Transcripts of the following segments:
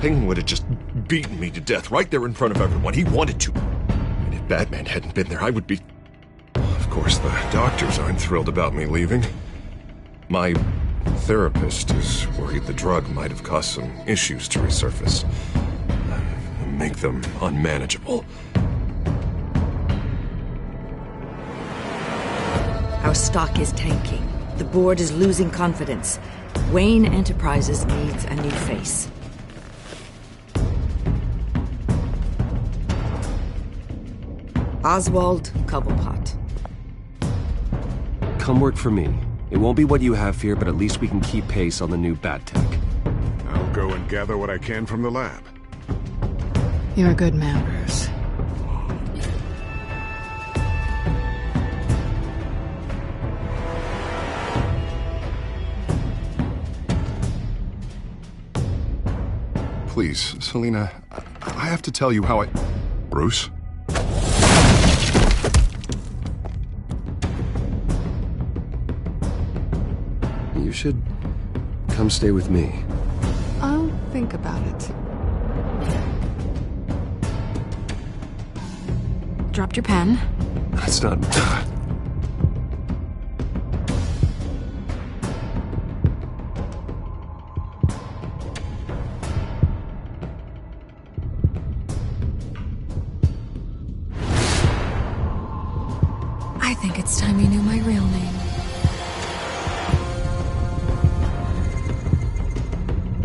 Penguin would have just beaten me to death right there in front of everyone. He wanted to. And if Batman hadn't been there, I would be... Of course, the doctors aren't thrilled about me leaving. My therapist is worried the drug might have caused some issues to resurface. Make them unmanageable. Our stock is tanking. The board is losing confidence. Wayne Enterprises needs a new face. Oswald Cobblepot. Come work for me. It won't be what you have here, but at least we can keep pace on the new bat tech. I'll go and gather what I can from the lab. You're a good man, Bruce. Please, Selina, I have to tell you how I... Bruce? You should come stay with me. I'll think about it. Dropped your pen. That's not... I think it's time you knew my real name.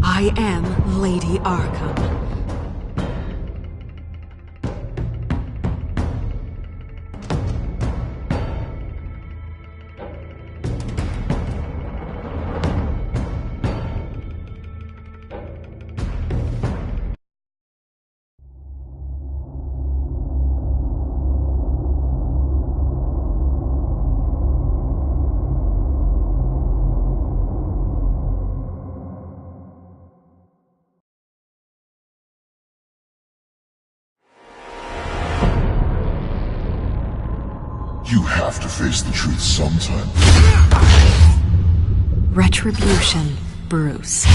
I am Lady Arkham. You have to face the truth sometime. Retribution, Bruce.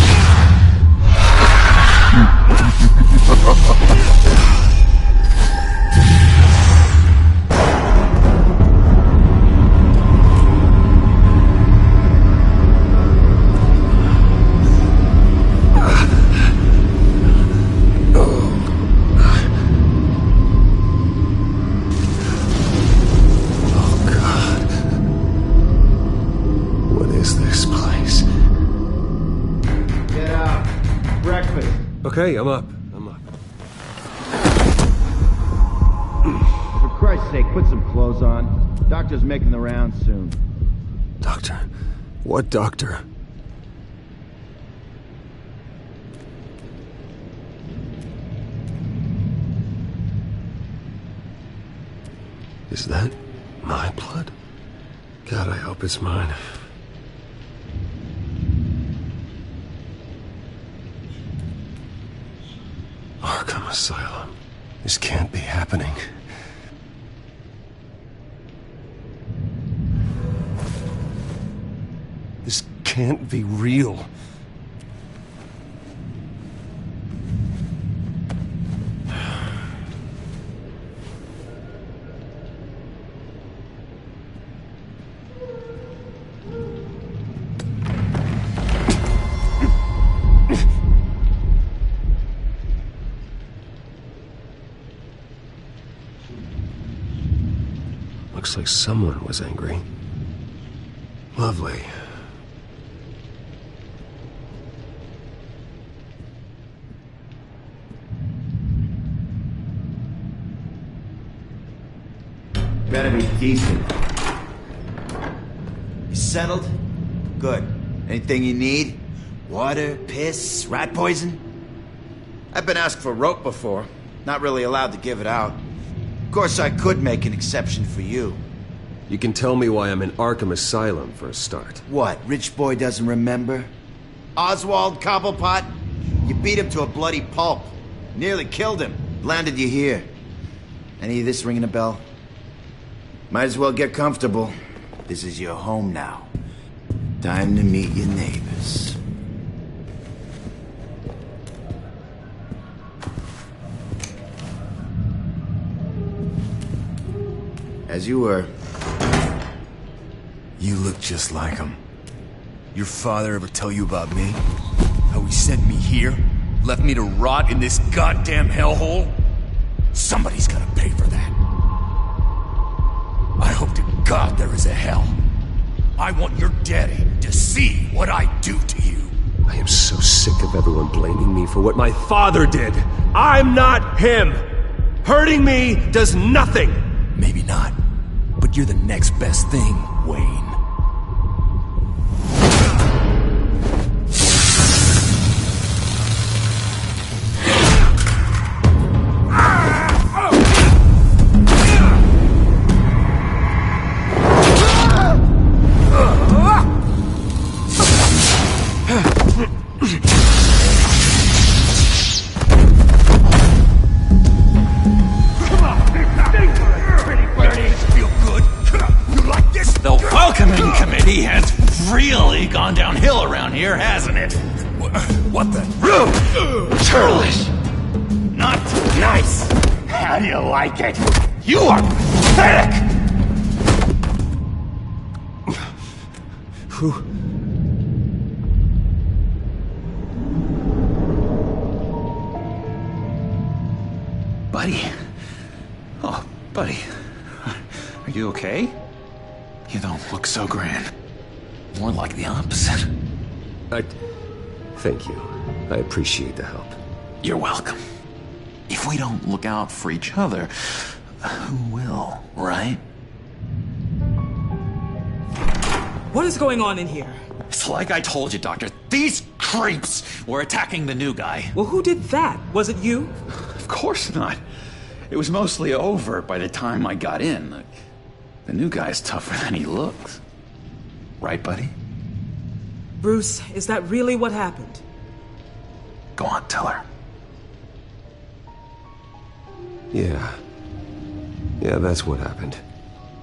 Okay, I'm up. For Christ's sake, put some clothes on. Doctor's making the rounds soon. Doctor? What doctor? Is that my blood? God, I hope it's mine. Arkham Asylum. This can't be happening. This can't be real. Looks like someone was angry. Lovely. Better be decent. You settled? Good. Anything you need? Water, piss, rat poison? I've been asked for rope before. Not really allowed to give it out. Of course, I could make an exception for you. You can tell me why I'm in Arkham Asylum for a start. What, rich boy doesn't remember? Oswald Cobblepot? You beat him to a bloody pulp. Nearly killed him. Landed you here. Any of this ringing a bell? Might as well get comfortable. This is your home now. Time to meet your neighbors. As you were. You look just like him. Your father ever tell you about me? How he sent me here? Left me to rot in this goddamn hellhole? Somebody's gotta pay for that. I hope to God there is a hell. I want your daddy to see what I do to you. I am so sick of everyone blaming me for what my father did. I'm not him. Hurting me does nothing. Maybe not, but you're the next best thing, Wayne. Really gone downhill around here, hasn't it? What the? Churlish! Not nice! How do you like it? You are pathetic! Who? Buddy. Oh, buddy. Are you okay? You don't look so grand. More like the opposite. Thank you. I appreciate the help. You're welcome. If we don't look out for each other, who will, right? What is going on in here? It's like I told you, Doctor. These creeps were attacking the new guy. Well, who did that? Was it you? Of course not. It was mostly over by the time I got in. The new guy's tougher than he looks. Right, buddy? Bruce, is that really what happened? Go on, tell her. Yeah, that's what happened.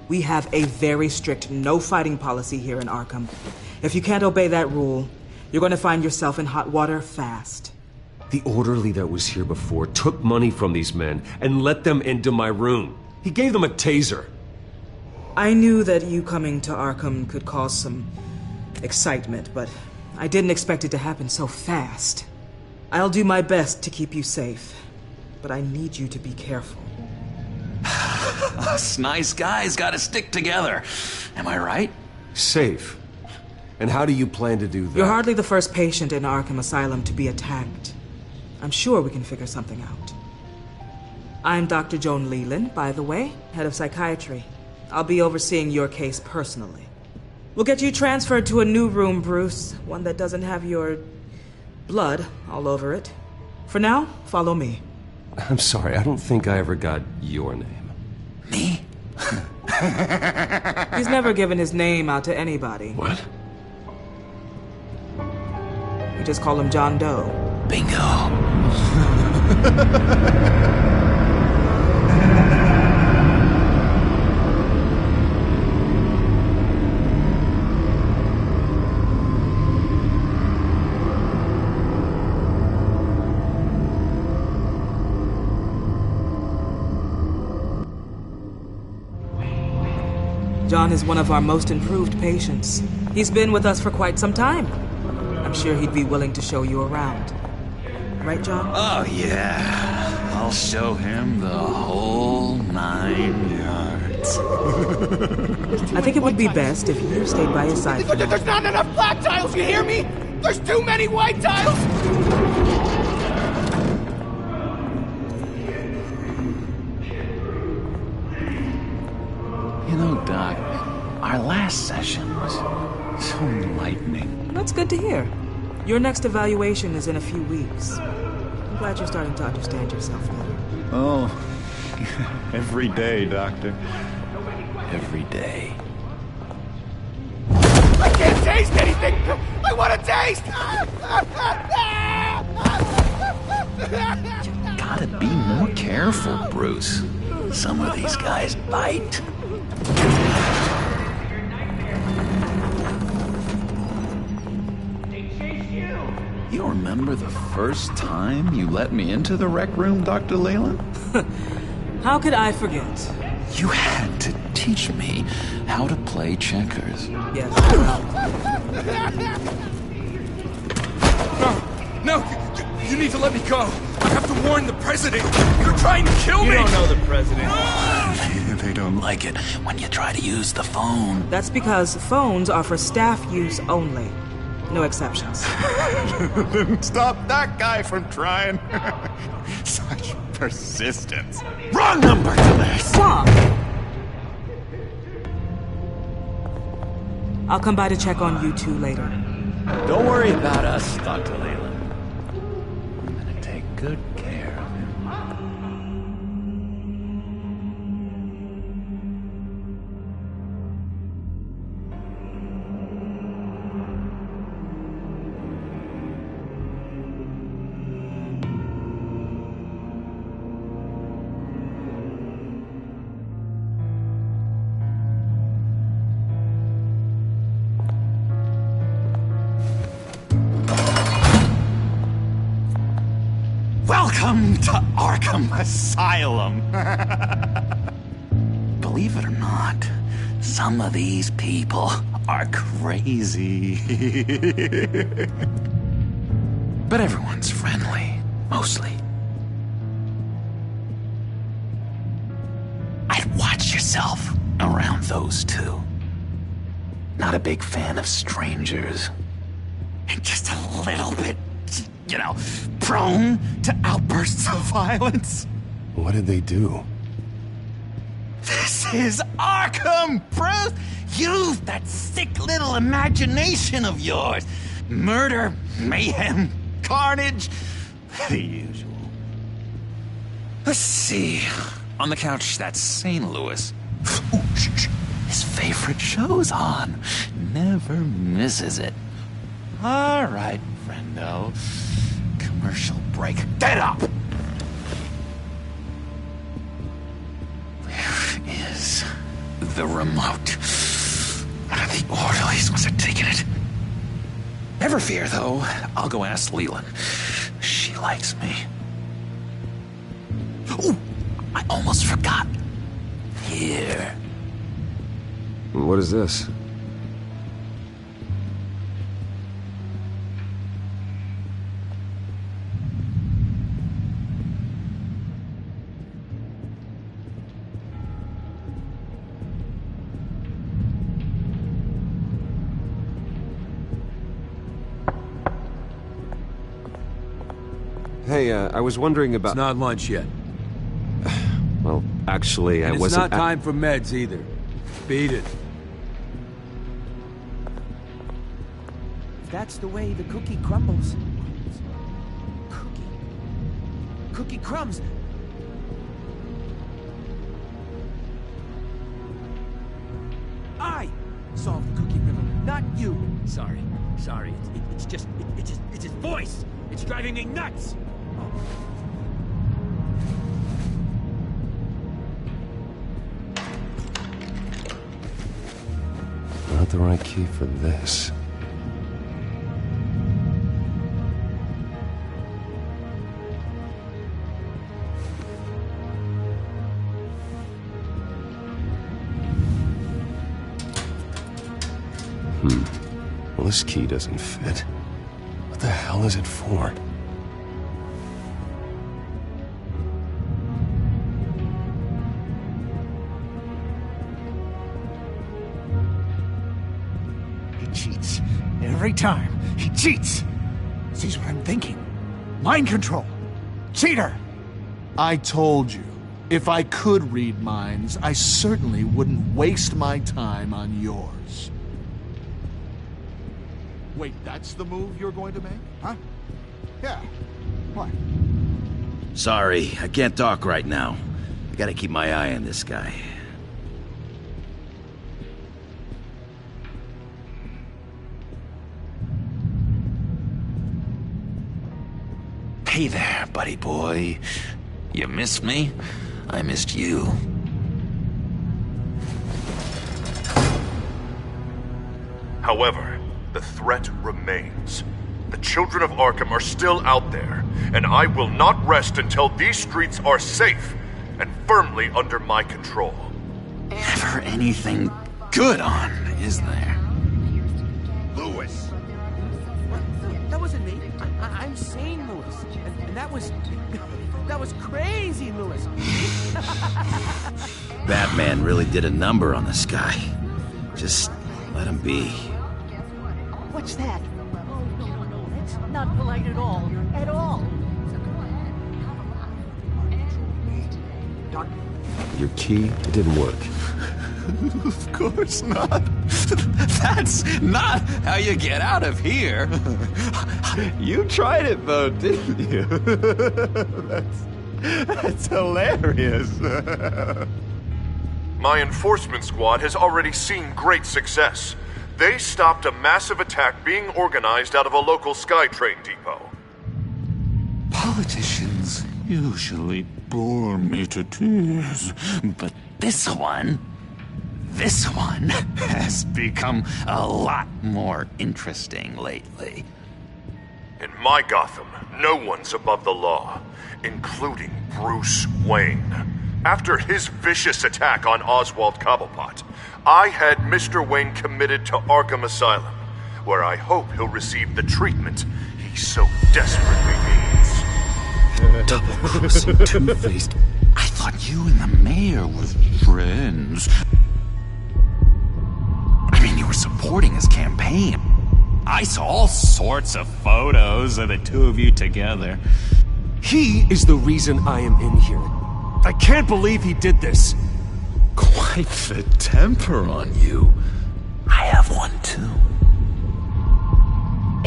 We have a very strict no fighting policy here in Arkham. If you can't obey that rule, you're going to find yourself in hot water fast. The orderly that was here before took money from these men and let them into my room. He gave them a taser. I knew that you coming to Arkham could cause some excitement, but I didn't expect it to happen so fast. I'll do my best to keep you safe, but I need you to be careful. Us nice guys gotta stick together. Am I right? Safe? And how do you plan to do that? You're hardly the first patient in Arkham Asylum to be attacked. I'm sure we can figure something out. I'm Dr. Joan Leland, by the way, head of psychiatry. I'll be overseeing your case personally. We'll get you transferred to a new room, Bruce. One that doesn't have your blood all over it. For now, follow me. I'm sorry, I don't think I ever got your name. Me? He's never given his name out to anybody. What? We just call him John Doe. Bingo. John is one of our most improved patients. He's been with us for quite some time. I'm sure he'd be willing to show you around. Right, John? Oh, yeah. I'll show him the whole 9 yards. I think it would be best if you stayed by his side. There's not enough black tiles, you hear me? There's too many white tiles! You know, Doc, our last session was so enlightening. That's good to hear. Your next evaluation is in a few weeks. I'm glad you're starting to understand yourself better. Oh, every day, Doctor. Every day. I can't taste anything! I want to taste! You gotta be more careful, Bruce. Some of these guys bite. You remember the first time you let me into the rec room, Dr. Leyland? How could I forget? You had to teach me how to play checkers. Yes, well. No! You need to let me go! I have to warn the president! You're trying to kill me! You don't know the president. They don't like it when you try to use the phone. That's because phones are for staff use only. No exceptions. Stop that guy from trying. Such persistence. Wrong number to this! Stop! I'll come by to check on you two later. Don't worry about us, Dr. Leland. I'm gonna take good care of him. Welcome to Arkham Asylum. Believe it or not, some of these people are crazy. But everyone's friendly, mostly. I'd watch yourself around those two. Not a big fan of strangers. Just a little bit, you know, prone to outbursts of violence. What did they do? This is Arkham, Bruce! Use that sick little imagination of yours. Murder, mayhem, carnage, the usual. Let's see. On the couch, that's St. Louis. Ooh, shh. His favorite show's on. Never misses it. All right, friendo. Commercial break. Get up! Where is the remote? The orderlies must have taken it. Never fear, though. I'll go ask Leland. She likes me. Ooh, I almost forgot. Here. What is this? Hey, I was wondering about... It's not lunch yet. Well, actually, I wasn't... It's not time for meds, either. Beat it. That's the way the cookie crumbles. Cookie crumbs. I solved the cookie riddle, not you. Sorry. It's just his voice. It's driving me nuts. Not the right key for this. Well, this key doesn't fit. What the hell is it for? He cheats. Every time. He cheats. Sees what I'm thinking. Mind control. Cheater! I told you. If I could read minds, I certainly wouldn't waste my time on yours. Wait, that's the move you're going to make? Huh? Yeah. What? Sorry, I can't talk right now. I gotta keep my eye on this guy. Hey there, buddy boy. You missed me? I missed you. However, the threat remains. The children of Arkham are still out there, and I will not rest until these streets are safe and firmly under my control. never anything good on, is there? Lewis! That wasn't me. I'm sane, Lewis. And that was crazy, Lewis. Batman really did a number on this guy. Just let him be. What's that? No. That's not polite at all. At all. Your key, it didn't work. Of course not. That's not how you get out of here. You tried it though, didn't you? That's hilarious. My enforcement squad has already seen great success. They stopped a massive attack being organized out of a local SkyTrain depot. Politicians usually bore me to tears, but this one has become a lot more interesting lately. In my Gotham, no one's above the law, including Bruce Wayne. After his vicious attack on Oswald Cobblepot, I had Mr. Wayne committed to Arkham Asylum, where I hope he'll receive the treatment he so desperately needs. Double-crossing, two-faced. I thought you and the mayor were friends. I mean, you were supporting his campaign. I saw all sorts of photos of the two of you together. He is the reason I am in here. I can't believe he did this. Quite the temper on you. I have one too.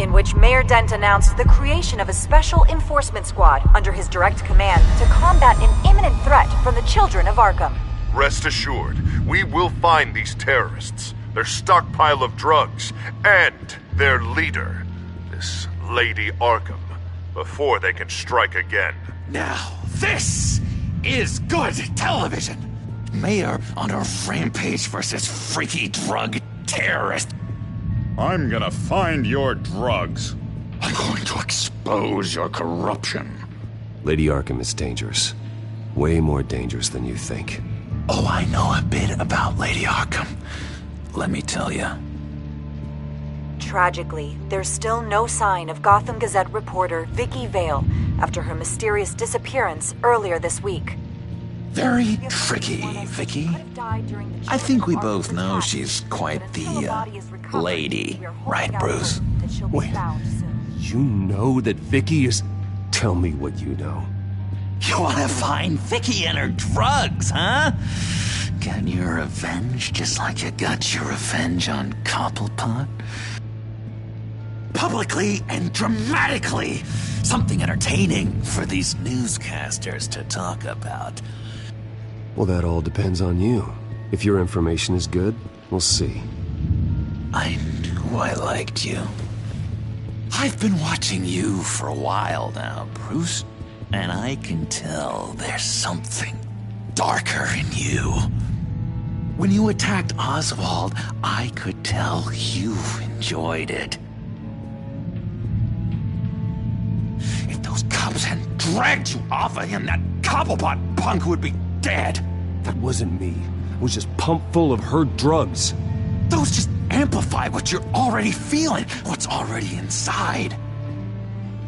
In which Mayor Dent announced the creation of a special enforcement squad under his direct command to combat an imminent threat from the children of Arkham. Rest assured, we will find these terrorists, their stockpile of drugs, and their leader, this Lady Arkham, before they can strike again. Now, this is good television. Mayor on a rampage versus freaky drug terrorist. I'm gonna find your drugs. I'm going to expose your corruption. Lady Arkham is dangerous. Way more dangerous than you think. Oh, I know a bit about Lady Arkham. Let me tell you. Tragically, there's still no sign of Gotham Gazette reporter Vicky Vale after her mysterious disappearance earlier this week. Very tricky, Vicky. I think we both know she's quite the, lady, right, Bruce? Wait, you know that Vicky is... Tell me what you know. You want to find Vicky and her drugs, huh? Get your revenge just like you got your revenge on Cobblepot? Publicly and dramatically. Something entertaining for these newscasters to talk about. Well, that all depends on you. If your information is good, we'll see. I knew I liked you. I've been watching you for a while now, Bruce, and I can tell there's something darker in you. When you attacked Oswald, I could tell you enjoyed it. If those cops hadn't dragged you off of him, that Cobblepot punk would be dead. That wasn't me. I was just pumped full of her drugs. Those just amplify what you're already feeling, what's already inside.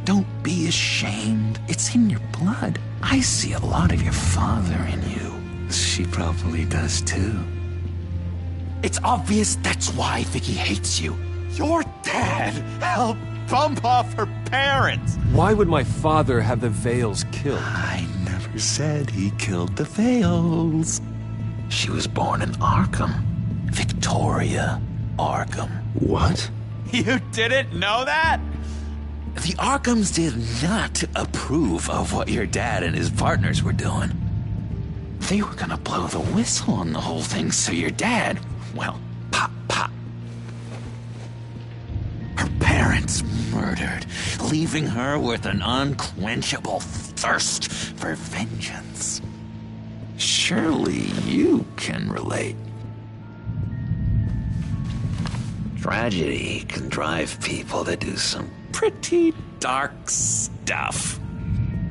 Don't be ashamed. It's in your blood. I see a lot of your father in you. She probably does too. It's obvious that's why Vicky hates you. Your dad helped bump off her parents. Why would my father have the Vales killed? I never said he killed the Vales. She was born in Arkham. Victoria Arkham. What? You didn't know that? The Arkhams did not approve of what your dad and his partners were doing. They were gonna blow the whistle on the whole thing, so your dad, well, pop. Her parents murdered, leaving her with an unquenchable thirst for vengeance. Surely you can relate. Tragedy can drive people to do some pretty dark stuff.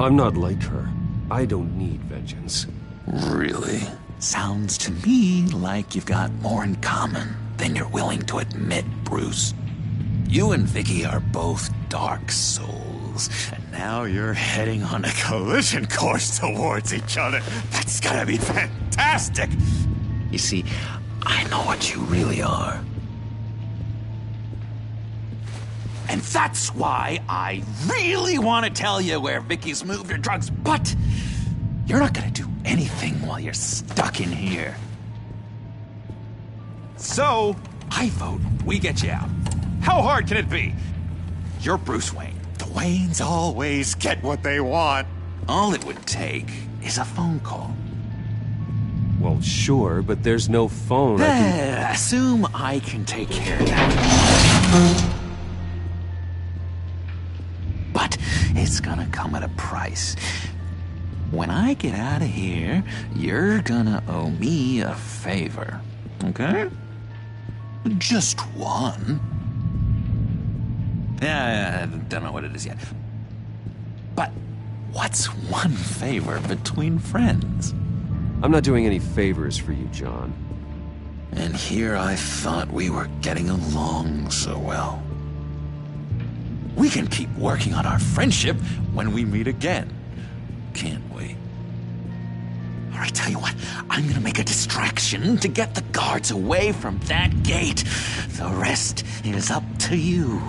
I'm not like her. I don't need vengeance. Really? Sounds to me like you've got more in common than you're willing to admit, Bruce. You and Vicky are both dark souls, and now you're heading on a collision course towards each other. That's gotta be fantastic! You see, I know what you really are. And that's why I really want to tell you where Vicky's moved her drugs, but you're not gonna do anything while you're stuck in here. So, I vote we get you out. How hard can it be? You're Bruce Wayne. The Waynes always get what they want. All it would take is a phone call. Well, sure, but there's no phone. Assume I can take care of that. But it's gonna come at a price. When I get out of here, you're gonna owe me a favor, okay? Just one. Yeah, I don't know what it is yet. But what's one favor between friends? I'm not doing any favors for you, John. And here I thought we were getting along so well. We can keep working on our friendship when we meet again, can't we? All right, tell you what, I'm gonna make a distraction to get the guards away from that gate. The rest is up to you.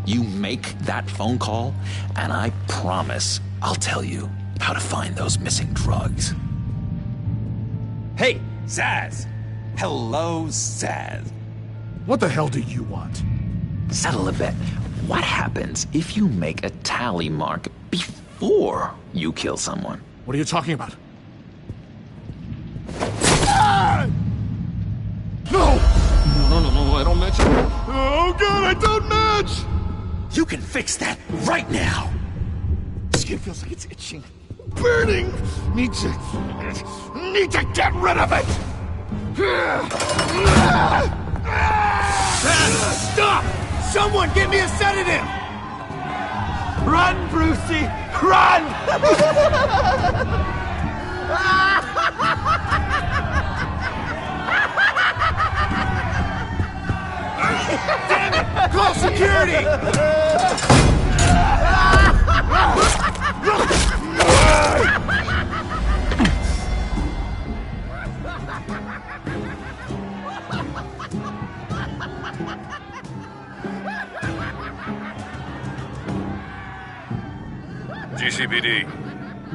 You make that phone call, and I promise I'll tell you how to find those missing drugs. Hey, Zaz! Hello, Zaz. What the hell do you want? Settle a bet. What happens if you make a tally mark before you kill someone? What are you talking about? No! No, I don't match. Oh, God, I don't match! You can fix that right now! Skin feels like it's itching. Burning! Need to get rid of it! Stop! Someone get me a sedative! Run, Brucey! Run! Damn it! Call security! GCPD.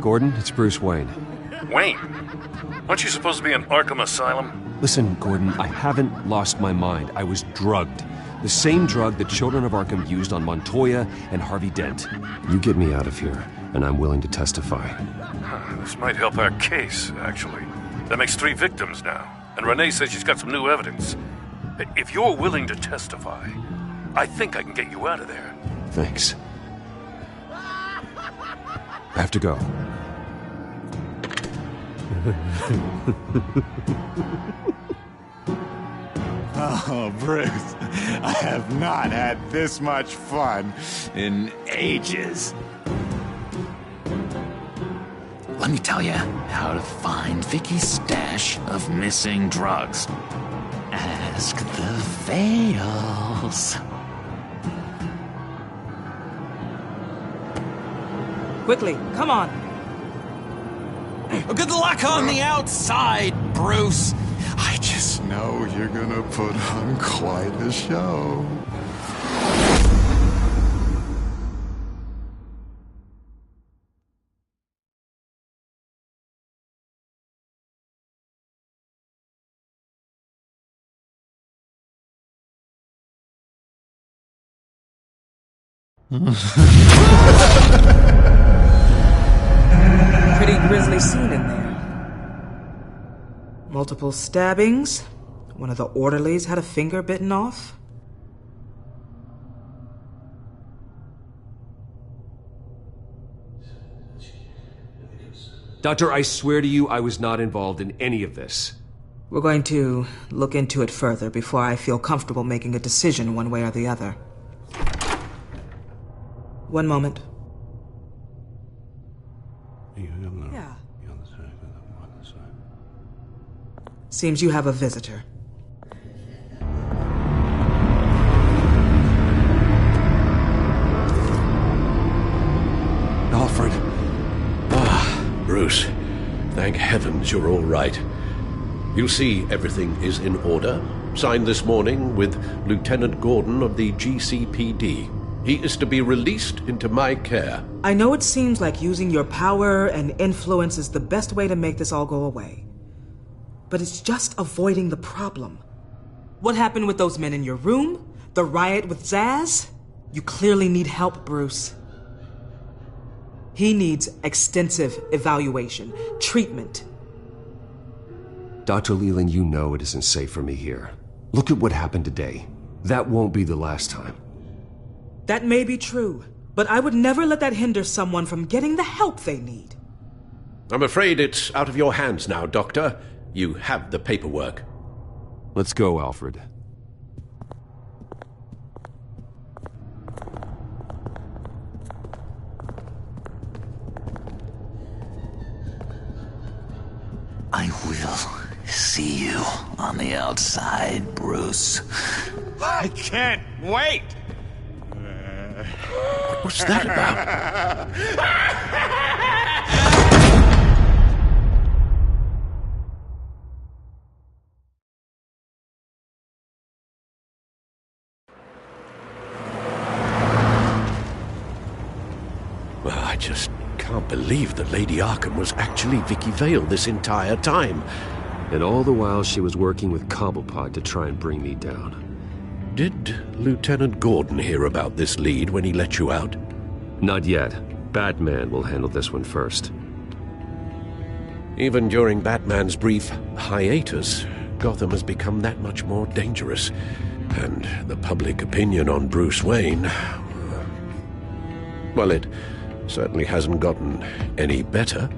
Gordon, it's Bruce Wayne. Wayne? Aren't you supposed to be in Arkham Asylum? Listen, Gordon, I haven't lost my mind. I was drugged. The same drug the children of Arkham used on Montoya and Harvey Dent. You get me out of here, and I'm willing to testify. This might help our case, actually. That makes 3 victims now, and Renee says she's got some new evidence. If you're willing to testify, I think I can get you out of there. Thanks. I have to go. Oh, Bruce, I have not had this much fun in ages. Let me tell you how to find Vicky's stash of missing drugs. Ask the Veils. Quickly, come on. Good luck on the outside, Bruce. I just know you're gonna put on quite a show. Pretty grisly scene in there. Multiple stabbings. One of the orderlies had a finger bitten off. Doctor, I swear to you I was not involved in any of this. We're going to look into it further before I feel comfortable making a decision one way or the other. One moment. Yeah. Seems you have a visitor. Alfred. Bruce. Thank heavens you're all right. You'll see everything is in order. Signed this morning with Lieutenant Gordon of the GCPD. He is to be released into my care. I know it seems like using your power and influence is the best way to make this all go away. But it's just avoiding the problem. What happened with those men in your room? The riot with Zaz? You clearly need help, Bruce. He needs extensive evaluation, treatment. Dr. Leland, you know it isn't safe for me here. Look at what happened today. That won't be the last time. That may be true, but I would never let that hinder someone from getting the help they need. I'm afraid it's out of your hands now, Doctor. You have the paperwork. Let's go, Alfred. I will see you on the outside, Bruce. I can't wait! What's that about? Well, I just can't believe that Lady Arkham was actually Vicky Vale this entire time. And all the while she was working with Cobblepot to try and bring me down. Did Lieutenant Gordon hear about this lead when he let you out? Not yet. Batman will handle this one first. Even during Batman's brief hiatus, Gotham has become that much more dangerous. And the public opinion on Bruce Wayne... well, it certainly hasn't gotten any better.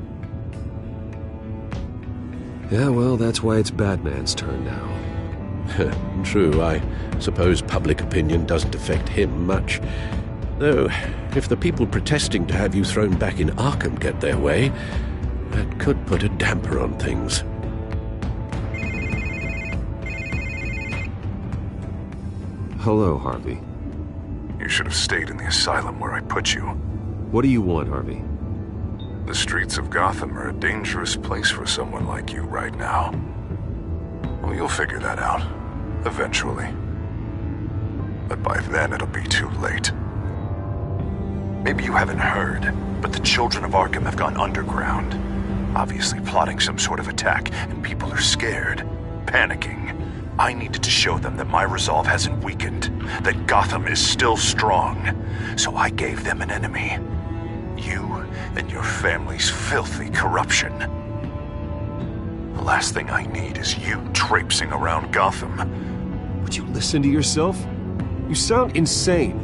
Yeah, well, that's why it's Batman's turn now. True, I suppose public opinion doesn't affect him much. Though, if the people protesting to have you thrown back in Arkham get their way, that could put a damper on things. Hello, Harvey. You should have stayed in the asylum where I put you. What do you want, Harvey? The streets of Gotham are a dangerous place for someone like you right now. Well, you'll figure that out, eventually. But by then it'll be too late. Maybe you haven't heard, but the children of Arkham have gone underground. Obviously plotting some sort of attack, and people are scared, panicking. I needed to show them that my resolve hasn't weakened, that Gotham is still strong. So I gave them an enemy. You and your family's filthy corruption. The last thing I need is you traipsing around Gotham. Would you listen to yourself? You sound insane.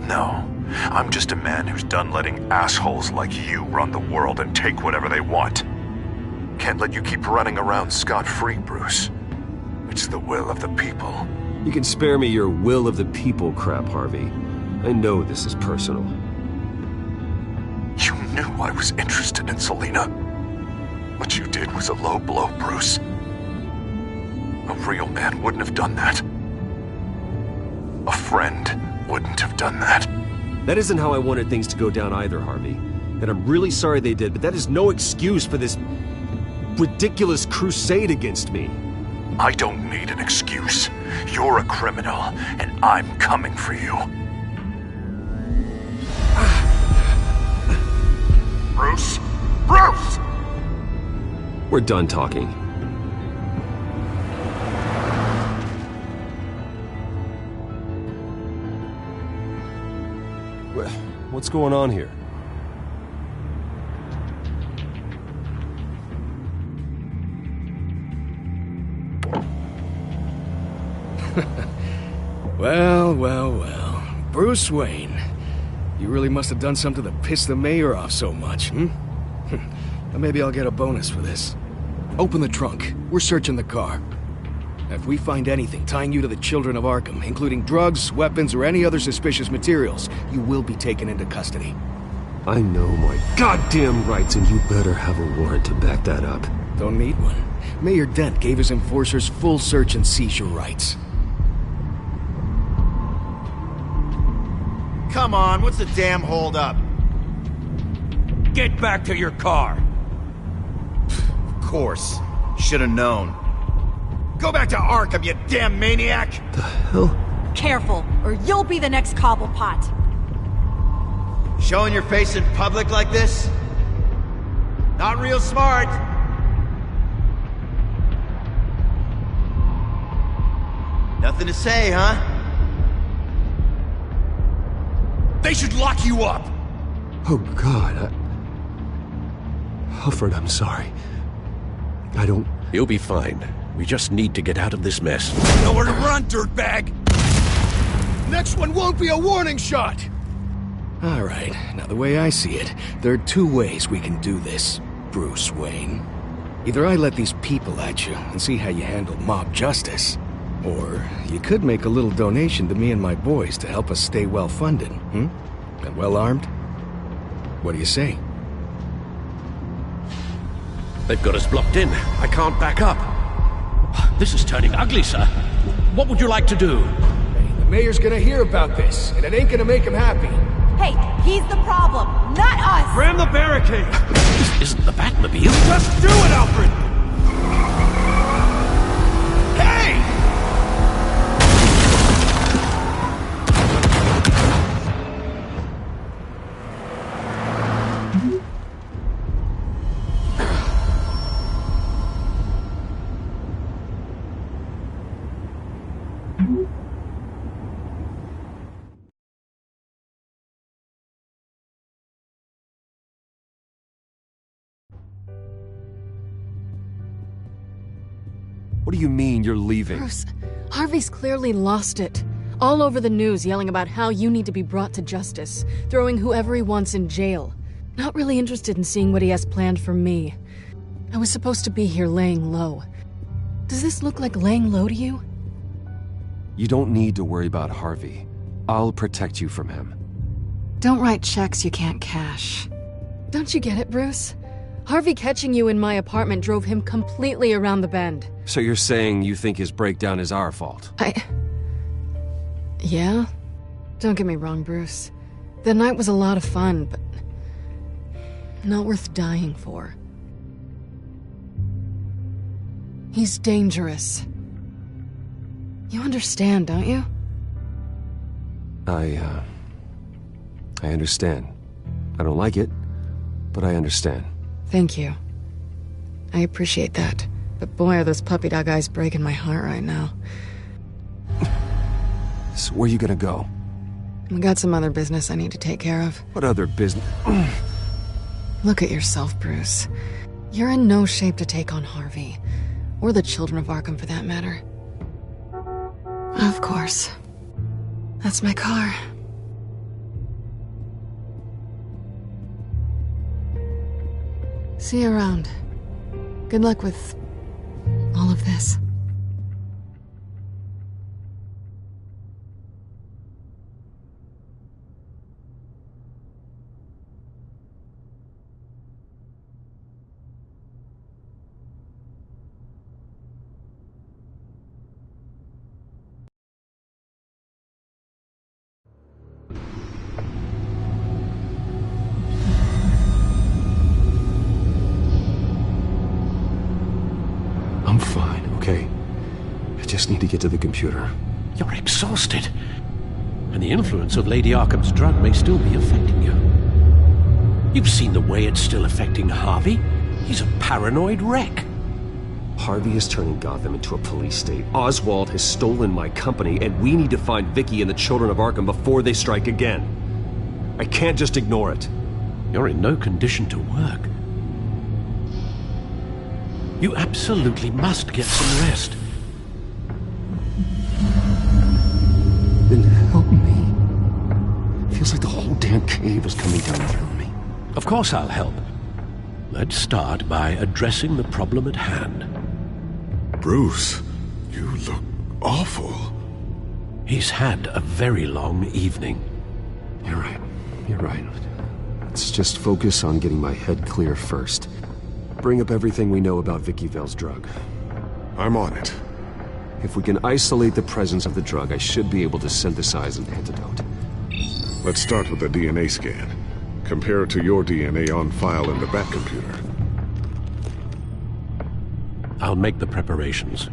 No, I'm just a man who's done letting assholes like you run the world and take whatever they want. Can't let you keep running around scot-free, Bruce. It's the will of the people. You can spare me your will of the people crap, Harvey. I know this is personal. You knew I was interested in Selina. What you did was a low blow, Bruce. A real man wouldn't have done that. A friend wouldn't have done that. That isn't how I wanted things to go down either, Harvey. And I'm really sorry they did, but that is no excuse for this ridiculous crusade against me. I don't need an excuse. You're a criminal, and I'm coming for you. Bruce! Bruce! We're done talking. What's going on here? Well. Bruce Wayne. You really must have done something to piss the mayor off so much, hmm? Maybe I'll get a bonus for this. Open the trunk. We're searching the car. If we find anything tying you to the children of Arkham, including drugs, weapons, or any other suspicious materials, you will be taken into custody. I know my goddamn rights, and you better have a warrant to back that up. Don't need one. Mayor Dent gave his enforcers full search and seizure rights. Come on, what's the damn holdup? Get back to your car. Of course. Should've known. Go back to Arkham, you damn maniac! The hell? Careful, or you'll be the next Cobblepot. Showing your face in public like this? Not real smart. Nothing to say, huh? They should lock you up! Oh, God. Alfred, I'm sorry. I don't... You'll be fine. We just need to get out of this mess. Nowhere to run, dirtbag! Next one won't be a warning shot! Alright, now the way I see it, there are two ways we can do this, Bruce Wayne. Either I let these people at you and see how you handle mob justice, or you could make a little donation to me and my boys to help us stay well-funded, and well-armed? What do you say? They've got us blocked in. I can't back up. This is turning ugly, sir. What would you like to do? Hey, the mayor's gonna hear about this, and it ain't gonna make him happy. Hey, he's the problem, not us! Ram the barricade! This isn't the Batmobile. Just do it, Alfred! Hey! What do you mean you're leaving? Bruce, Harvey's clearly lost it. All over the news yelling about how you need to be brought to justice, throwing whoever he wants in jail. Not really interested in seeing what he has planned for me. I was supposed to be here laying low. Does this look like laying low to you? You don't need to worry about Harvey. I'll protect you from him. Don't write checks you can't cash. Don't you get it, Bruce? Harvey catching you in my apartment drove him completely around the bend. So you're saying you think his breakdown is our fault? Yeah? Don't get me wrong, Bruce. The night was a lot of fun, but not worth dying for. He's dangerous. You understand, don't you? I understand. I don't like it, but I understand. Thank you. I appreciate that. But boy, are those puppy dog eyes breaking my heart right now. So where are you gonna go? I got some other business I need to take care of. What other business? Look at yourself, Bruce. You're in no shape to take on Harvey. Or the children of Arkham, for that matter. Of course. That's my car. See you around. Good luck with all of this. I'm fine, okay? I just need to get to the computer. You're exhausted. And the influence of Lady Arkham's drug may still be affecting you. You've seen the way it's still affecting Harvey. He's a paranoid wreck. Harvey is turning Gotham into a police state. Oswald has stolen my company, and we need to find Vicky and the children of Arkham before they strike again. I can't just ignore it. You're in no condition to work. You absolutely must get some rest. Then help me. Feels like the whole damn cave is coming down on me. Of course I'll help. Let's start by addressing the problem at hand. Bruce, you look awful. He's had a very long evening. You're right. You're right. Let's just focus on getting my head clear first. Bring up everything we know about Vicky Vale's drug. I'm on it. If we can isolate the presence of the drug, I should be able to synthesize an antidote. Let's start with the DNA scan. Compare it to your DNA on file in the Bat computer. I'll make the preparations.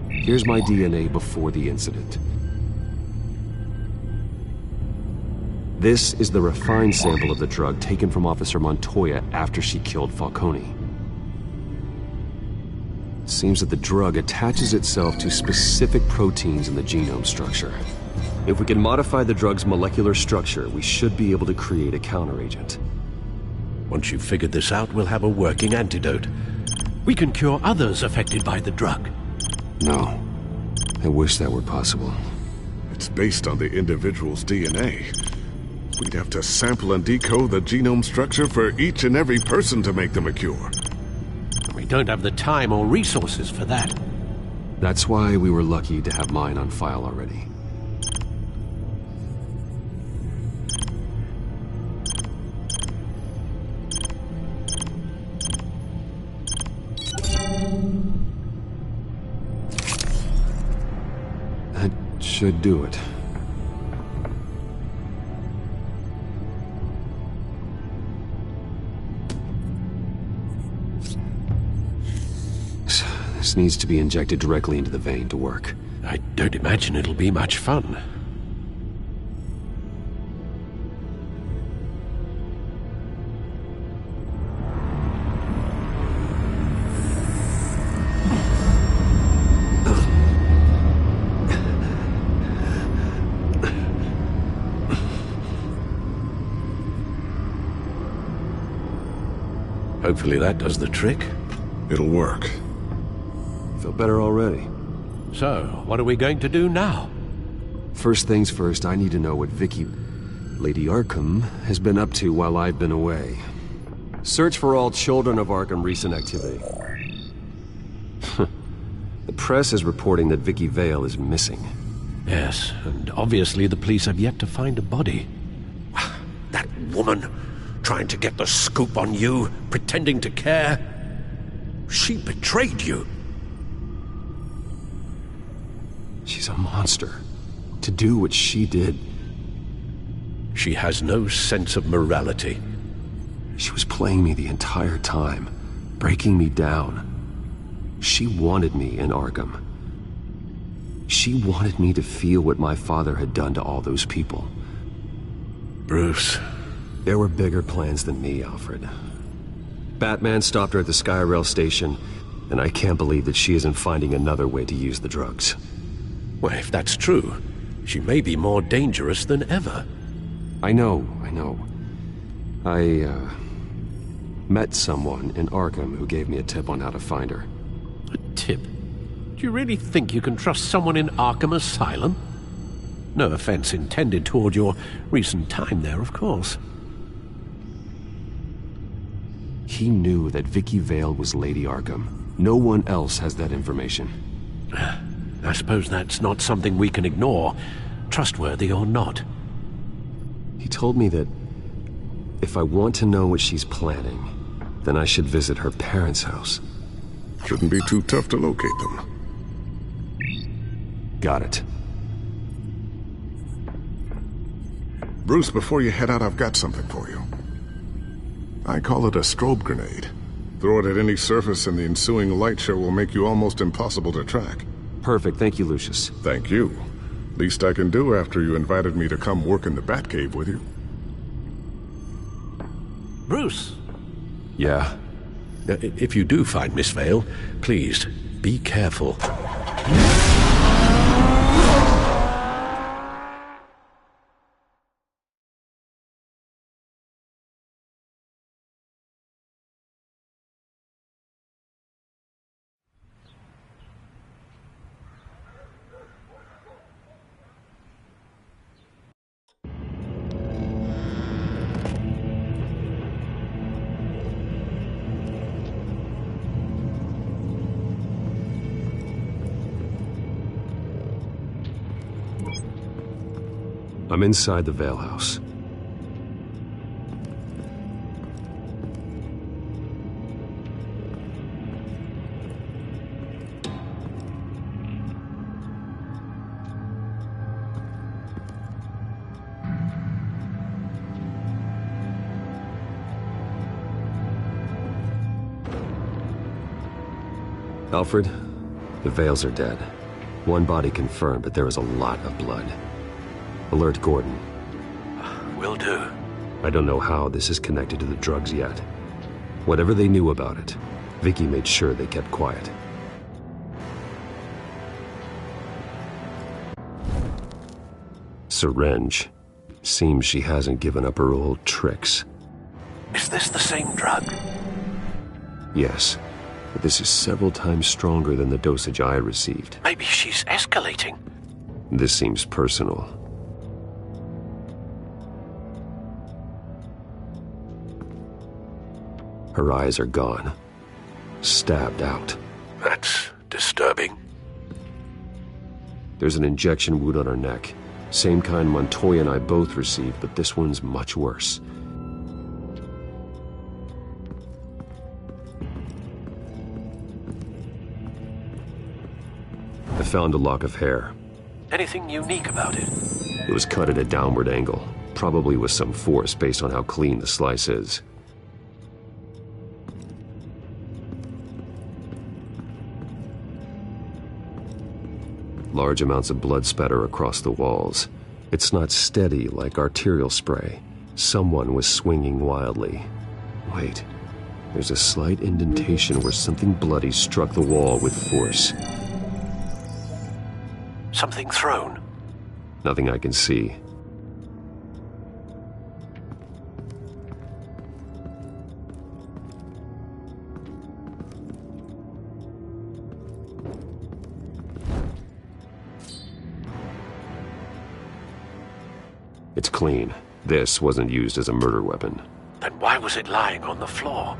Here's my DNA before the incident. This is the refined sample of the drug taken from Officer Montoya after she killed Falcone. It seems that the drug attaches itself to specific proteins in the genome structure. If we can modify the drug's molecular structure, we should be able to create a counteragent. Once you've figured this out, we'll have a working antidote. We can cure others affected by the drug. No. I wish that were possible. It's based on the individual's DNA. We'd have to sample and decode the genome structure for each and every person to make them a cure. We don't have the time or resources for that. That's why we were lucky to have mine on file already. That should do it. This needs to be injected directly into the vein to work. I don't imagine it'll be much fun. Hopefully that does the trick. It'll work. Feel better already. So, what are we going to do now? First things first, I need to know what Lady Arkham, has been up to while I've been away. Search for all children of Arkham recent activity. The press is reporting that Vicky Vale is missing. Yes, and obviously the police have yet to find a body. That woman, trying to get the scoop on you, pretending to care. She betrayed you. She's a monster. To do what she did. She has no sense of morality. She was playing me the entire time, breaking me down. She wanted me in Arkham. She wanted me to feel what my father had done to all those people. Bruce. There were bigger plans than me, Alfred. Batman stopped her at the Skyrail station, and I can't believe that she isn't finding another way to use the drugs. Well, if that's true, she may be more dangerous than ever. I know. I met someone in Arkham who gave me a tip on how to find her. A tip? Do you really think you can trust someone in Arkham Asylum? No offense intended toward your recent time there, of course. He knew that Vicky Vale was Lady Arkham. No one else has that information. I suppose that's not something we can ignore, trustworthy or not. He told me that if I want to know what she's planning, then I should visit her parents' house. Shouldn't be too tough to locate them. Got it. Bruce, before you head out, I've got something for you. I call it a strobe grenade. Throw it at any surface and the ensuing light show will make you almost impossible to track. Perfect, thank you, Lucius. Thank you. Least I can do after you invited me to come work in the Batcave with you. Bruce! Yeah? If you do find Miss Vale, please, be careful. I'm inside the Vale house. Alfred, the Vales are dead. One body confirmed, but there is a lot of blood. Alert Gordon. Will do. I don't know how this is connected to the drugs yet. Whatever they knew about it, Vicky made sure they kept quiet. Syringe. Seems she hasn't given up her old tricks. Is this the same drug? Yes, but this is several times stronger than the dosage I received. Maybe she's escalating. This seems personal. Her eyes are gone. Stabbed out. That's disturbing. There's an injection wound on her neck. Same kind Montoya and I both received, but this one's much worse. I found a lock of hair. Anything unique about it? It was cut at a downward angle, probably with some force based on how clean the slice is. Large amounts of blood spatter across the walls. It's not steady like arterial spray. Someone was swinging wildly. Wait, there's a slight indentation where something bloody struck the wall with force. Something thrown? Nothing I can see. It's clean. This wasn't used as a murder weapon. Then why was it lying on the floor?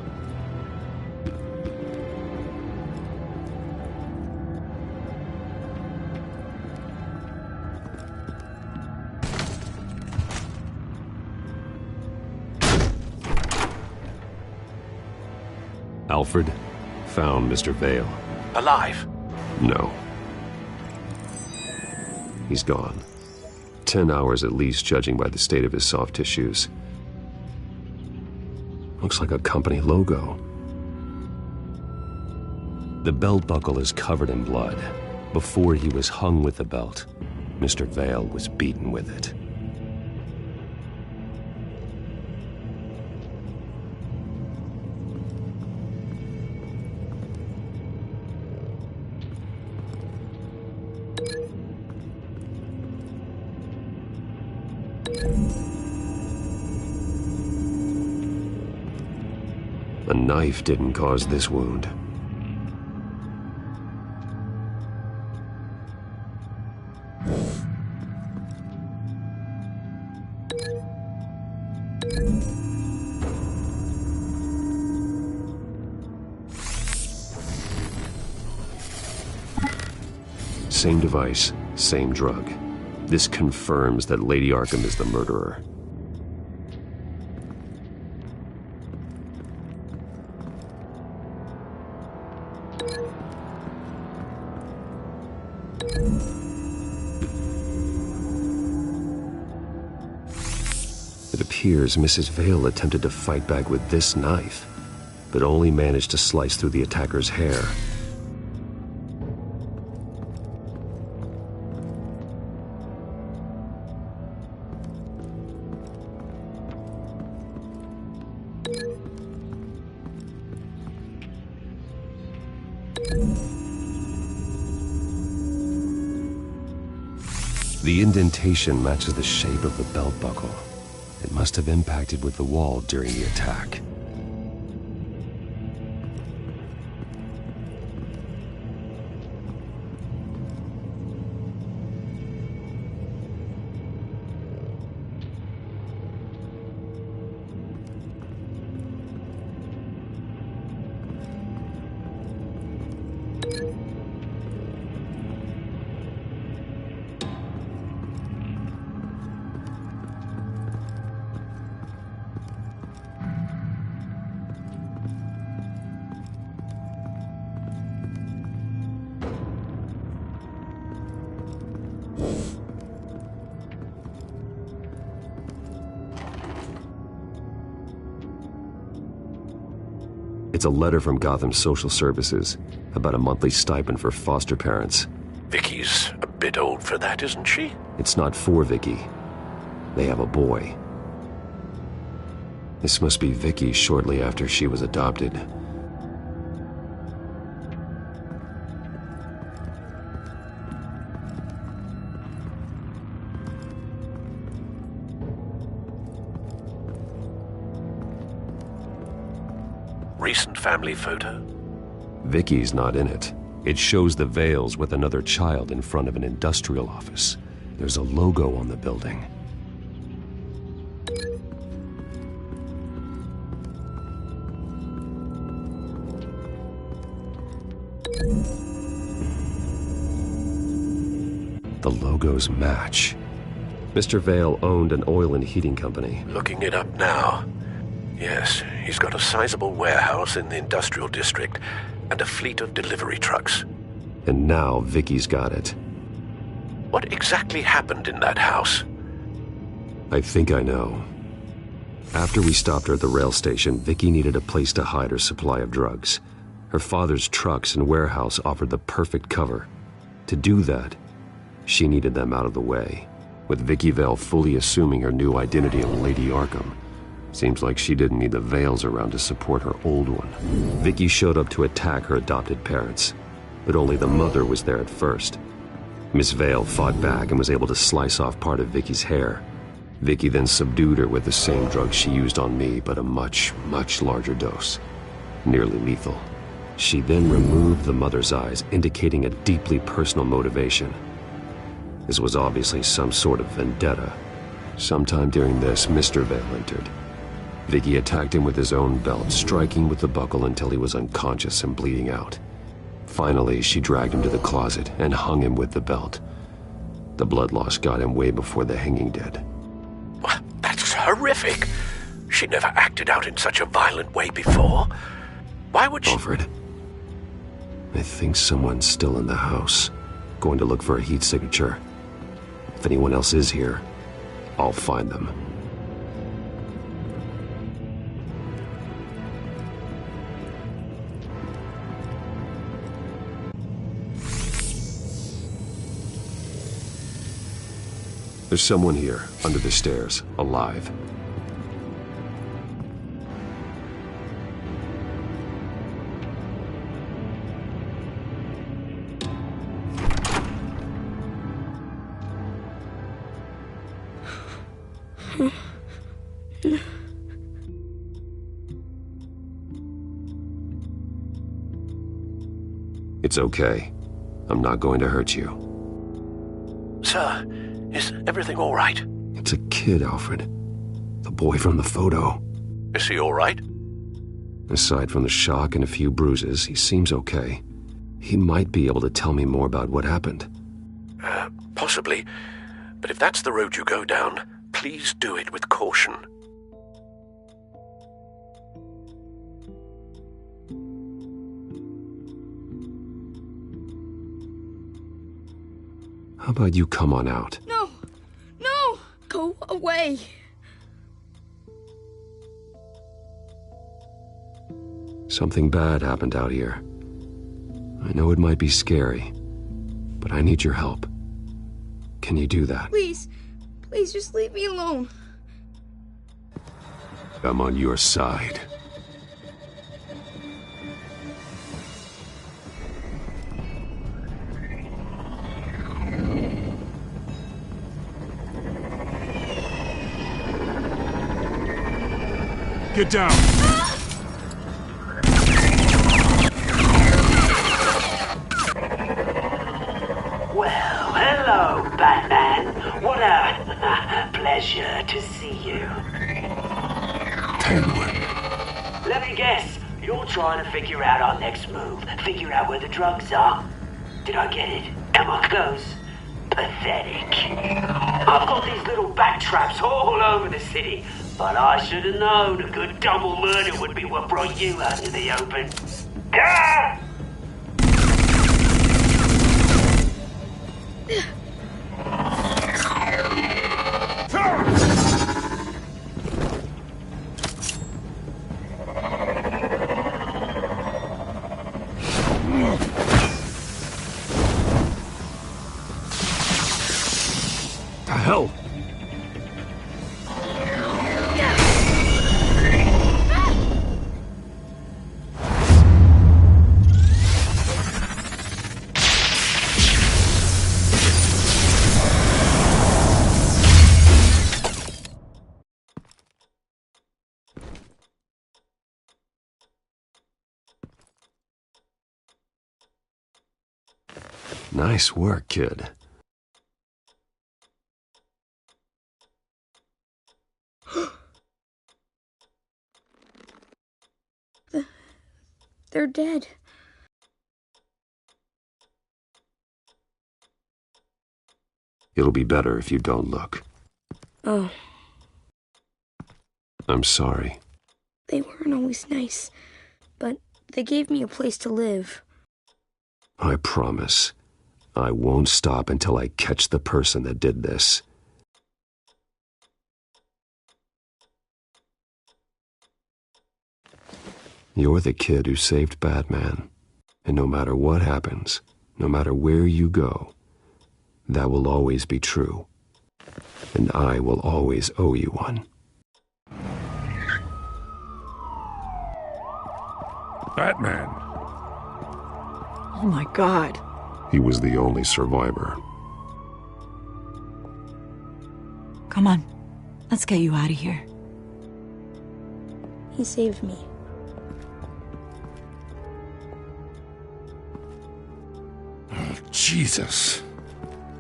Alfred found Mr. Vale. Alive? No. He's gone. 10 hours at least, judging by the state of his soft tissues. Looks like a company logo. The belt buckle is covered in blood. Before he was hung with the belt, Mr. Vale was beaten with it. A knife didn't cause this wound. Same device, same drug. This confirms that Lady Arkham is the murderer. It appears Mrs. Vale attempted to fight back with this knife, but only managed to slice through the attacker's hair. The indentation matches the shape of the belt buckle. It must have impacted with the wall during the attack. It's a letter from Gotham Social Services. about a monthly stipend for foster parents. Vicky's a bit old for that, isn't she? It's not for Vicky. They have a boy. This must be Vicky shortly after she was adopted. Recent family photo? Vicky's not in it. It shows the Vales with another child in front of an industrial office. There's a logo on the building. The logos match. Mr. Vale owned an oil and heating company. Looking it up now. Yes, he's got a sizable warehouse in the industrial district and a fleet of delivery trucks. And now Vicky's got it. What exactly happened in that house? I think I know. After we stopped her at the rail station, Vicky needed a place to hide her supply of drugs. Her father's trucks and warehouse offered the perfect cover. To do that, she needed them out of the way, with Vicky Vale fully assuming her new identity of Lady Arkham. Seems like she didn't need the Vales around to support her old one. Vicky showed up to attack her adopted parents, but only the mother was there at first. Miss Vale fought back and was able to slice off part of Vicky's hair. Vicky then subdued her with the same drug she used on me, but a much, much larger dose. Nearly lethal. She then removed the mother's eyes, indicating a deeply personal motivation. This was obviously some sort of vendetta. Sometime during this, Mr. Vale entered. Vicky attacked him with his own belt, striking with the buckle until he was unconscious and bleeding out. Finally, she dragged him to the closet and hung him with the belt. The blood loss got him way before the hanging did. That's horrific. She never acted out in such a violent way before. Why would she... Alfred, I think someone's still in the house. Going to look for a heat signature. If anyone else is here, I'll find them. There's someone here, under the stairs, alive. It's okay. I'm not going to hurt you. Sir, is everything all right? It's a kid, Alfred. The boy from the photo. Is he all right? Aside from the shock and a few bruises, he seems okay. He might be able to tell me more about what happened. Possibly. But if that's the road you go down, please do it with caution. How about you come on out? No! No! Go away! Something bad happened out here. I know it might be scary, but I need your help. Can you do that? Please, please just leave me alone. I'm on your side. Get down! Well, hello, Batman. What a pleasure to see you. Penguin. Let me guess, you're trying to figure out our next move. Figure out where the drugs are. Did I get it? Am I close? Pathetic. I've got these little bat traps all over the city, but I should have known a good double murder would be what brought you out in the open. Ah! The hell? Nice work, kid. They're dead. It'll be better if you don't look. Oh, I'm sorry. they weren't always nice, but they gave me a place to live. I promise. I won't stop until I catch the person that did this. You're the kid who saved Batman. And no matter what happens, no matter where you go, that will always be true. And I will always owe you one. Batman. Oh my God. He was the only survivor. Come on. Let's get you out of here. He saved me. Jesus.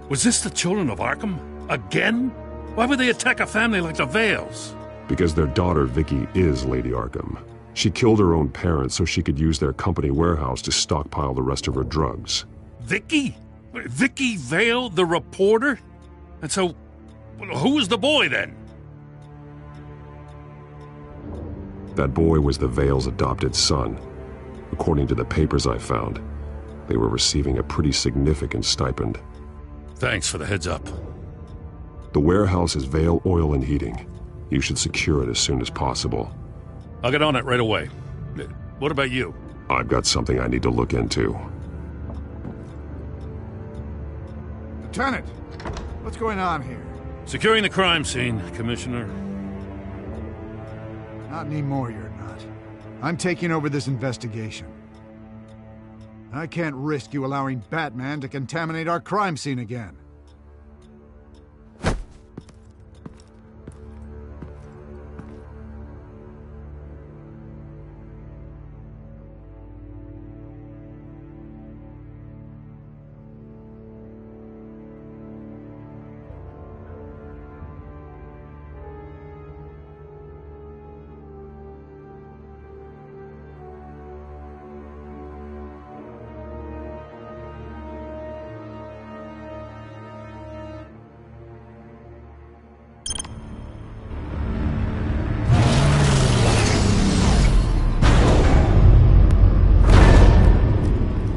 Was this the children of Arkham? Again? Why would they attack a family like the Vales? Because their daughter, Vicky, is Lady Arkham. She killed her own parents so she could use their company warehouse to stockpile the rest of her drugs. Vicky? Vicky Vale, the reporter? And so, who was the boy then? That boy was the Vale's adopted son. According to the papers I found, they were receiving a pretty significant stipend. Thanks for the heads up. The warehouse is Vale Oil and Heating. You should secure it as soon as possible. I'll get on it right away. What about you? I've got something I need to look into. Lieutenant, what's going on here? Securing the crime scene, Commissioner. Not anymore, you're not. I'm taking over this investigation. I can't risk you allowing Batman to contaminate our crime scene again.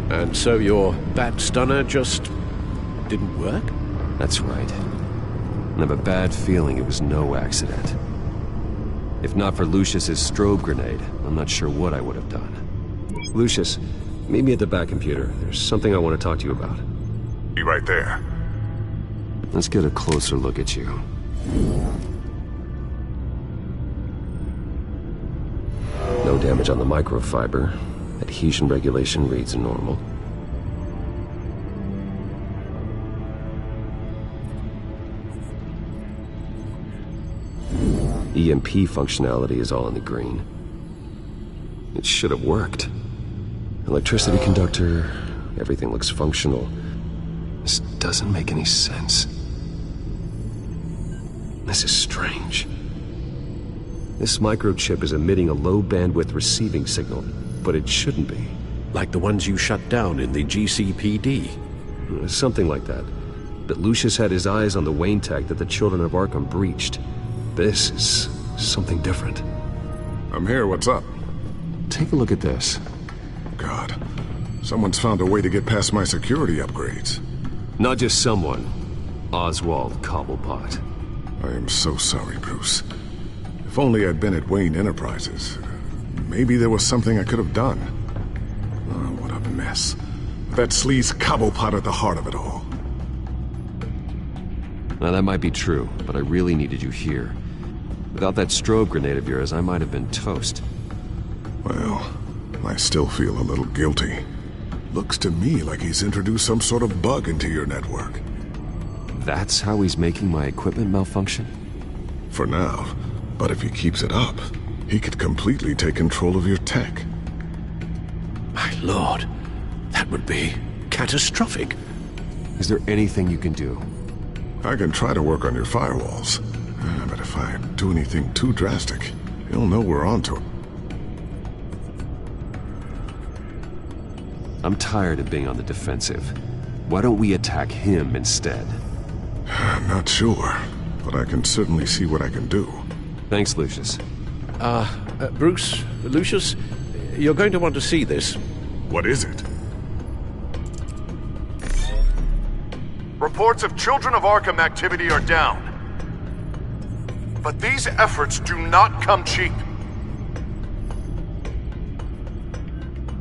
And so your bat stunner just didn't work? That's right. I have a bad feeling it was no accident. If not for Lucius's strobe grenade, I'm not sure what I would have done. Lucius, meet me at the back computer. There's something I want to talk to you about. Be right there. Let's get a closer look at you. No damage on the microfiber. Adhesion regulation reads normal. EMP functionality is all in the green. It should have worked. Electricity conductor, everything looks functional. This doesn't make any sense. This is strange. This microchip is emitting a low-bandwidth receiving signal, but it shouldn't be. Like the ones you shut down in the GCPD? Something like that. But Lucius had his eyes on the Wayne tech that the Children of Arkham breached. This is something different. I'm here, what's up? Take a look at this. God, someone's found a way to get past my security upgrades. Not just someone. Oswald Cobblepot. I am so sorry, Bruce. If only I'd been at Wayne Enterprises. Maybe there was something I could have done. Oh, what a mess. That sleaze Cobblepot at the heart of it all. Now that might be true, but I really needed you here. Without that strobe grenade of yours, I might have been toast. Well, I still feel a little guilty. Looks to me like he's introduced some sort of bug into your network. That's how he's making my equipment malfunction? For now, but if he keeps it up, he could completely take control of your tech. My lord, that would be catastrophic. Is there anything you can do? I can try to work on your firewalls, but if I do anything too drastic, he'll know we're onto it. I'm tired of being on the defensive. Why don't we attack him instead? I'm not sure, but I can certainly see what I can do. Thanks, Lucius. Bruce, Lucius, you're going to want to see this. What is it? Reports of Children of Arkham activity are down. But these efforts do not come cheap.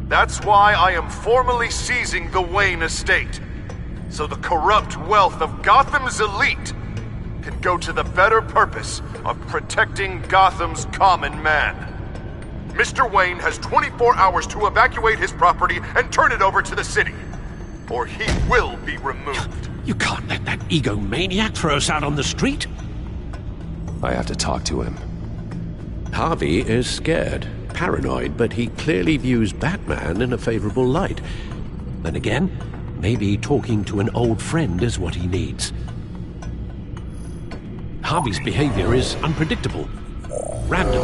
That's why I am formally seizing the Wayne estate, so the corrupt wealth of Gotham's elite can go to the better purpose of protecting Gotham's common man. Mr. Wayne has 24 hours to evacuate his property and turn it over to the city, or he will be removed. You can't let that egomaniac throw us out on the street. I have to talk to him. Harvey is scared, paranoid, but he clearly views Batman in a favorable light. Then again, maybe talking to an old friend is what he needs. Harvey's behavior is unpredictable, random.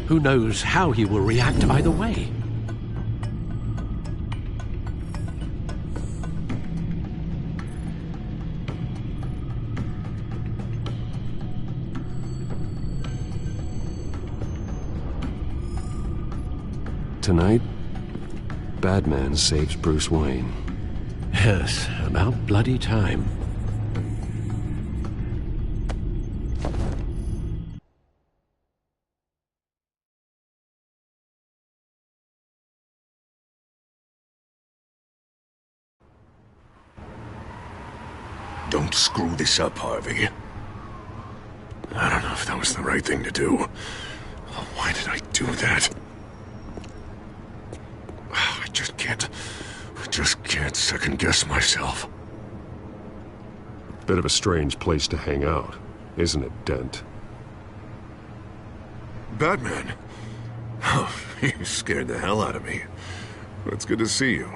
Who knows how he will react either way? Tonight, Batman saves Bruce Wayne. Yes, about bloody time. Don't screw this up, Harvey. I don't know if that was the right thing to do. Why did I do that? I just can't second-guess myself. Bit of a strange place to hang out, isn't it, Dent? Batman? Oh, you scared the hell out of me. It's good to see you.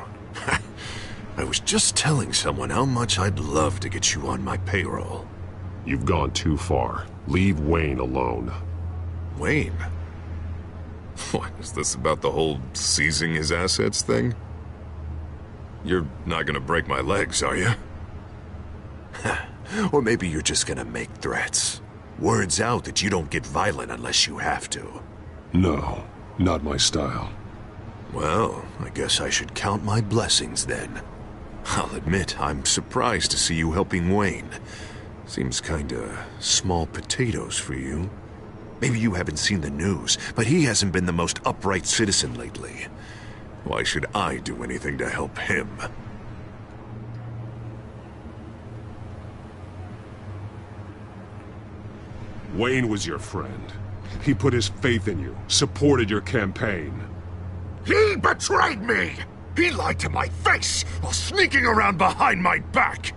I was just telling someone how much I'd love to get you on my payroll. You've gone too far. Leave Wayne alone. Wayne? What, is this about the whole seizing his assets thing? You're not gonna break my legs, are you? Or maybe you're just gonna make threats. Words out that you don't get violent unless you have to. No, not my style. Well, I guess I should count my blessings then. I'll admit, I'm surprised to see you helping Wayne. Seems kinda small potatoes for you. Maybe you haven't seen the news, but he hasn't been the most upright citizen lately. Why should I do anything to help him? Wayne was your friend. He put his faith in you, supported your campaign. He betrayed me! He lied to my face while sneaking around behind my back!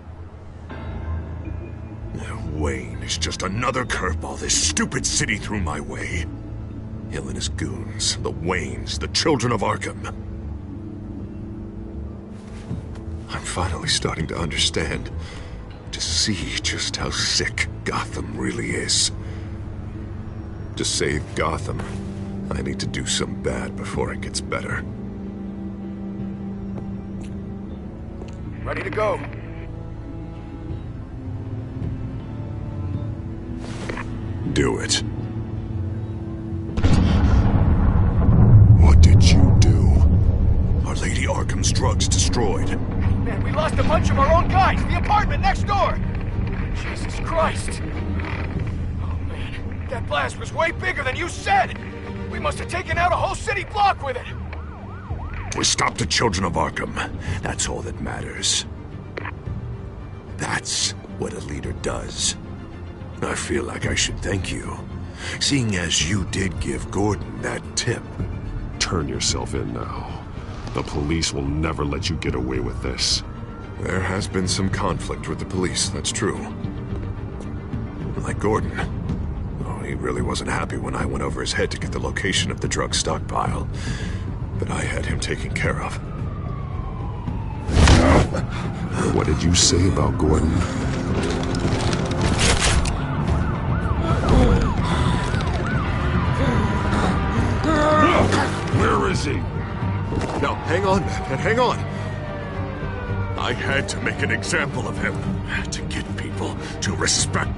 Wayne is just another curveball this stupid city threw my way. Hill and his goons, the Waynes, the Children of Arkham. I'm finally starting to understand, to see just how sick Gotham really is. To save Gotham, I need to do some bad before it gets better. Ready to go. Do it. What did you do? Our Lady Arkham's drugs destroyed. Man, we lost a bunch of our own guys. The apartment next door. Jesus Christ. Oh, man. That blast was way bigger than you said. We must have taken out a whole city block with it. We stopped the Children of Arkham. That's all that matters. That's what a leader does. I feel like I should thank you, seeing as you did give Gordon that tip. Turn yourself in now. The police will never let you get away with this. There has been some conflict with the police, that's true. Like Gordon. Oh, he really wasn't happy when I went over his head to get the location of the drug stockpile. But I had him taken care of. What did you say about Gordon? Where is he? Now, hang on, Batman, hang on. I had to make an example of him to get people to respect.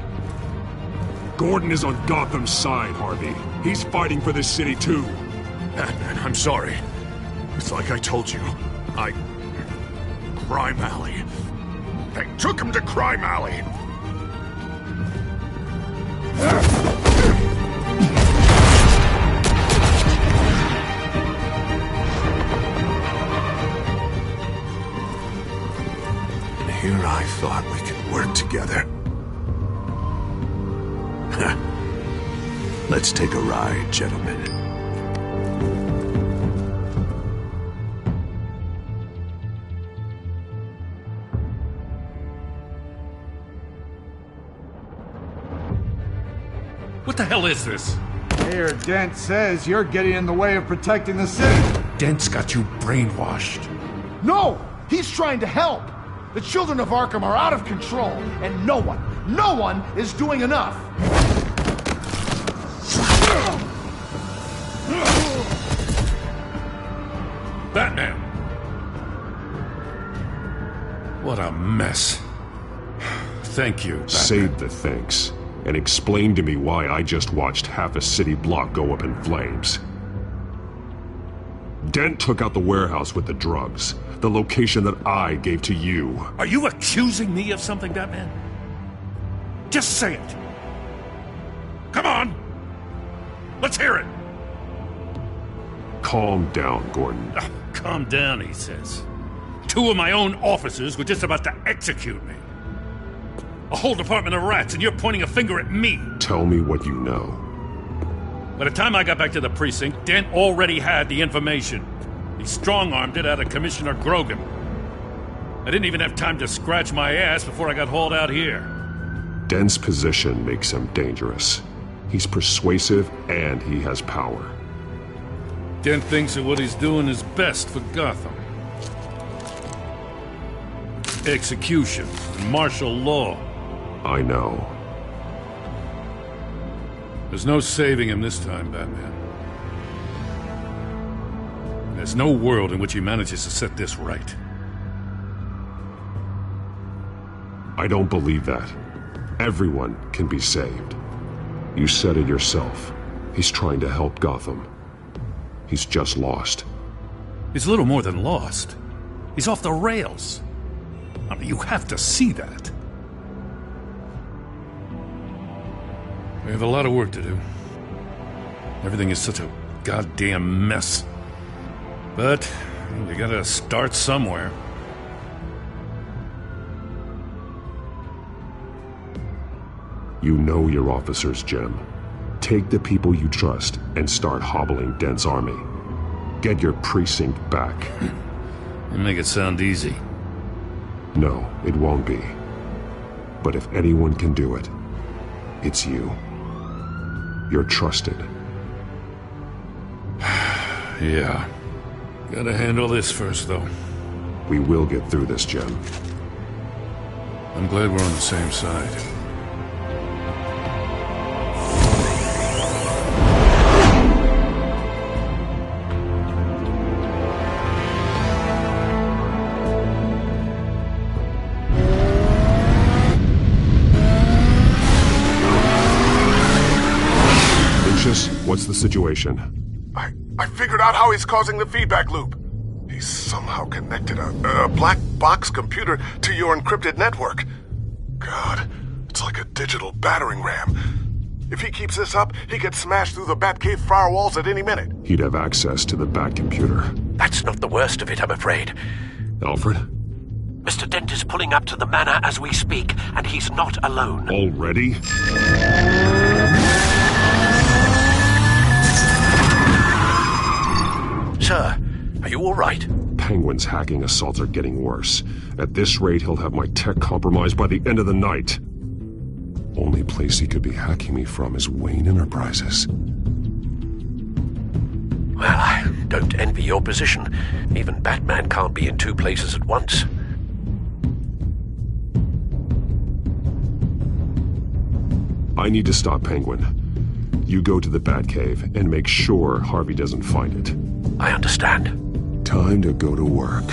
Gordon is on Gotham's side, Harvey. He's fighting for this city, too. Batman, I'm sorry. It's like I told you. Crime Alley. They took him to Crime Alley. And here I thought we could work together. Let's take a ride, gentlemen. What the hell is this? Mayor Dent says you're getting in the way of protecting the city. Dent's got you brainwashed. No! He's trying to help! The children of Arkham are out of control, and no one is doing enough! Batman! What a mess. Thank you, Batman. Save the thanks, and explain to me why I just watched half a city block go up in flames. Dent took out the warehouse with the drugs, the location that I gave to you. Are you accusing me of something, Batman? Just say it. Come on! Let's hear it! Calm down, Gordon. Calm down, he says. 2 of my own officers were just about to execute me. A whole department of rats, and you're pointing a finger at me. Tell me what you know. By the time I got back to the precinct, Dent already had the information. He strong-armed it out of Commissioner Grogan. I didn't even have time to scratch my ass before I got hauled out here. Dent's position makes him dangerous. He's persuasive, and he has power. Dent thinks that what he's doing is best for Gotham. Execution and martial law. I know. There's no saving him this time, Batman. There's no world in which he manages to set this right. I don't believe that. Everyone can be saved. You said it yourself. He's trying to help Gotham. He's just lost. He's little more than lost. He's off the rails. I mean, you have to see that. We have a lot of work to do. Everything is such a goddamn mess. But we gotta start somewhere. You know your officers, Jim. Take the people you trust and start hobbling Dent's army. Get your precinct back. You make it sound easy. No, it won't be. But if anyone can do it, it's you. You're trusted. Yeah. Gotta handle this first, though. We will get through this, Jim. I'm glad we're on the same side. What's the situation? I figured out how he's causing the feedback loop. He's somehow connected a black box computer to your encrypted network. God, it's like a digital battering ram. If he keeps this up, he could smash through the Batcave firewalls at any minute. He'd have access to the Bat computer. That's not the worst of it, I'm afraid. Alfred? Mr. Dent is pulling up to the manor as we speak, and he's not alone. Already? Sir, are you all right? Penguin's hacking assaults are getting worse. At this rate, he'll have my tech compromised by the end of the night. Only place he could be hacking me from is Wayne Enterprises. Well, I don't envy your position. Even Batman can't be in two places at once. I need to stop Penguin. You go to the Batcave and make sure Harvey doesn't find it. I understand. Time to go to work.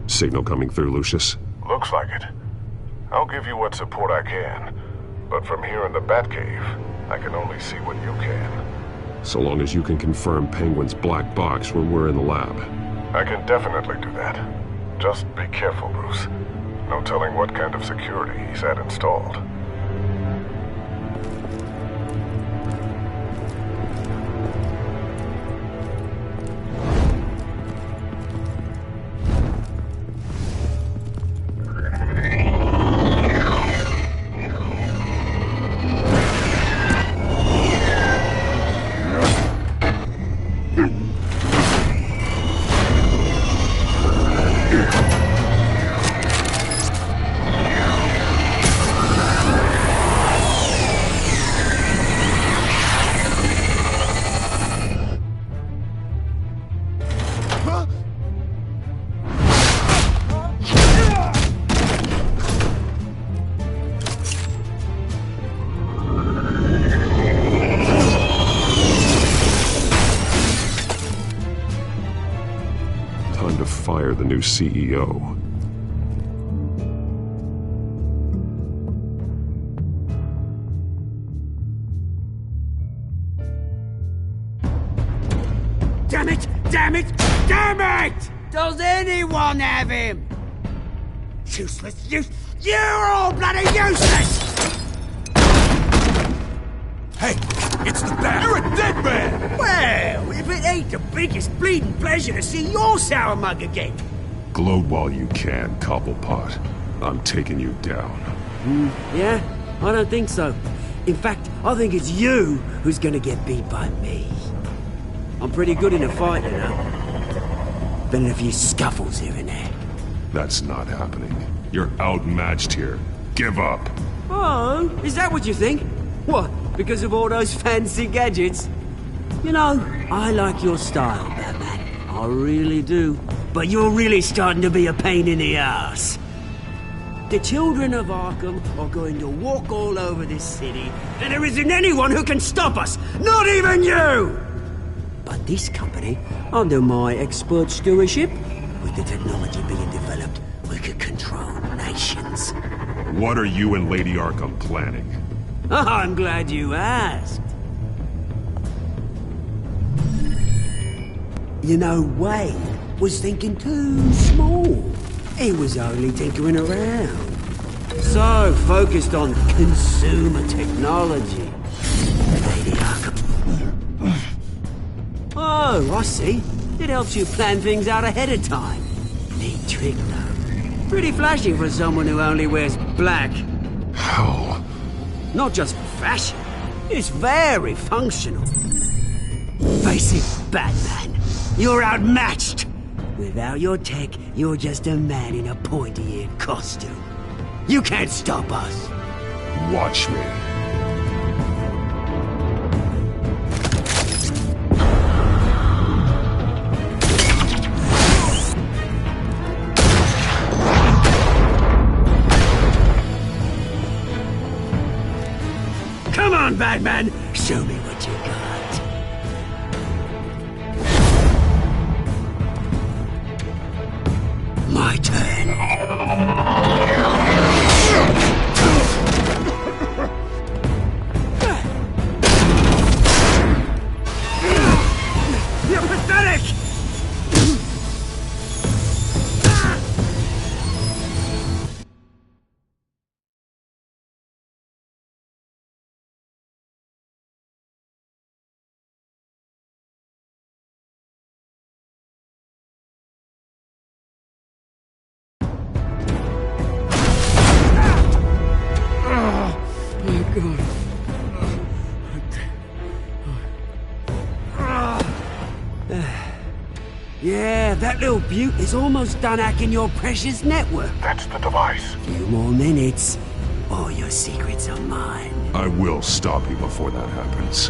Signal coming through, Lucius? Looks like it. I'll give you what support I can, but from here in the Batcave, I can only see what you can. So long as you can confirm Penguin's black box when we're in the lab. I can definitely do that. Just be careful, Bruce. No telling what kind of security he's had installed. Fire the new CEO. Damn it! Damn it! Damn it! Does anyone have him? Useless, you're all bloody useless! Hey, it's the Bat. You're a dead man! Well, if it ain't the biggest bleeding pleasure to see your sour mug again. Gloat while you can, Cobblepot. I'm taking you down. Yeah? I don't think so. In fact, I think it's you who's gonna get beat by me. I'm pretty good in a fight, you know. Been in a few scuffles here and there. That's not happening. You're outmatched here. Give up. Oh, is that what you think? What, because of all those fancy gadgets? You know, I like your style, Batman. I really do. But you're really starting to be a pain in the ass. The children of Arkham are going to walk all over this city, and there isn't anyone who can stop us! Not even you! But this company, under my expert stewardship, with the technology being developed, we could control nations. What are you and Lady Arkham planning? I'm glad you asked. You know, Wayne was thinking too small. He was only tinkering around. So focused on consumer technology. Lady Arkham. Oh, I see. It helps you plan things out ahead of time. Neat trick, though. Pretty flashy for someone who only wears black. How? Not just fashion. It's very functional. Face it, Batman. You're outmatched. Without your tech, you're just a man in a pointy-eared costume. You can't stop us. Watch me. on, Batman! Show me what you got. My turn. You're pathetic! Yeah, that little beaut is almost done hacking your precious network. That's the device. Few more minutes. All your secrets are mine. I will stop you before that happens.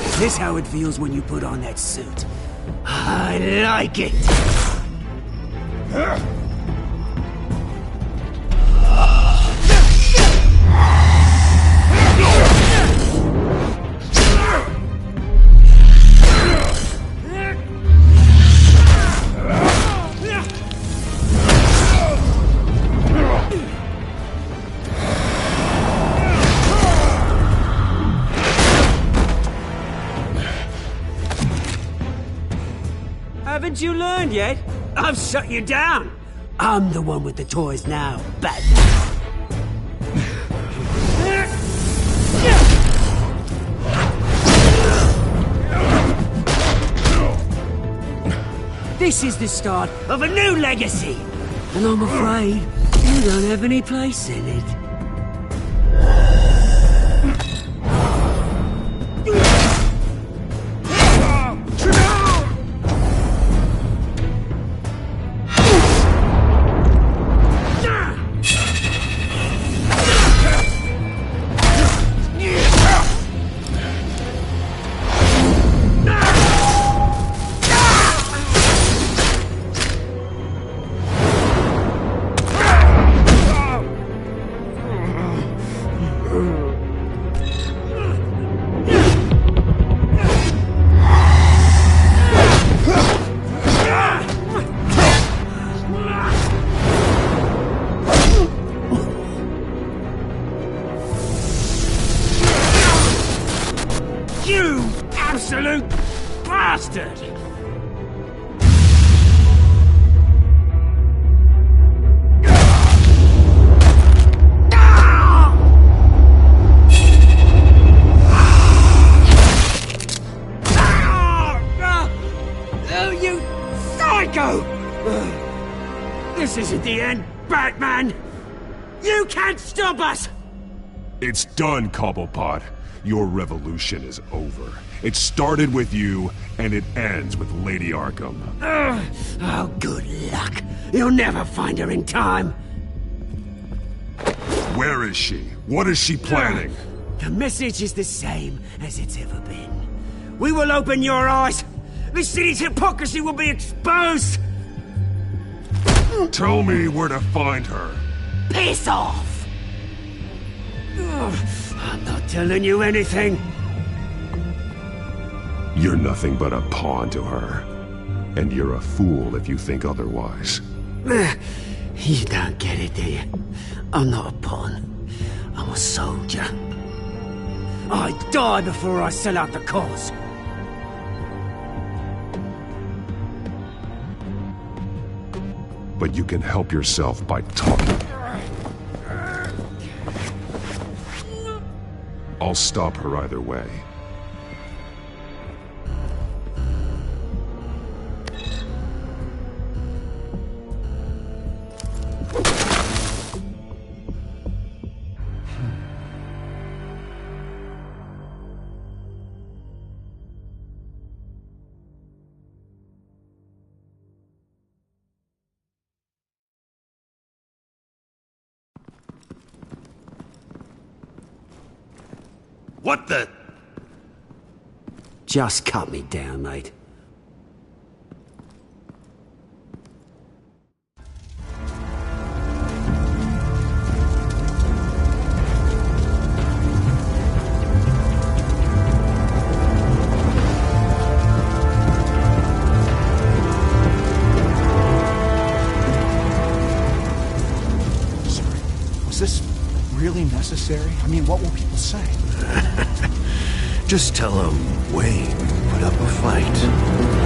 Is this how it feels when you put on that suit? I like it! Haven't you learned yet? I've shut you down. I'm the one with the toys now, Batman. This is the start of a new legacy, and I'm afraid you don't have any place in it. You absolute bastard! Oh, you psycho! This isn't the end, Batman! You can't stop us! It's done, Cobblepot. Your revolution is over. It started with you, and it ends with Lady Arkham. Oh, good luck. You'll never find her in time. Where is she? What is she planning? The message is the same as it's ever been. We will open your eyes. The city's hypocrisy will be exposed. Tell me where to find her. Piss off! I'm not telling you anything. You're nothing but a pawn to her. And you're a fool if you think otherwise. You don't get it, do you? I'm not a pawn. I'm a soldier. I die before I sell out the cause. But you can help yourself by talking. I'll stop her either way. What the? Just cut me down, mate. Is this really necessary? I mean, what will people say? Just tell them Wayne put up a fight.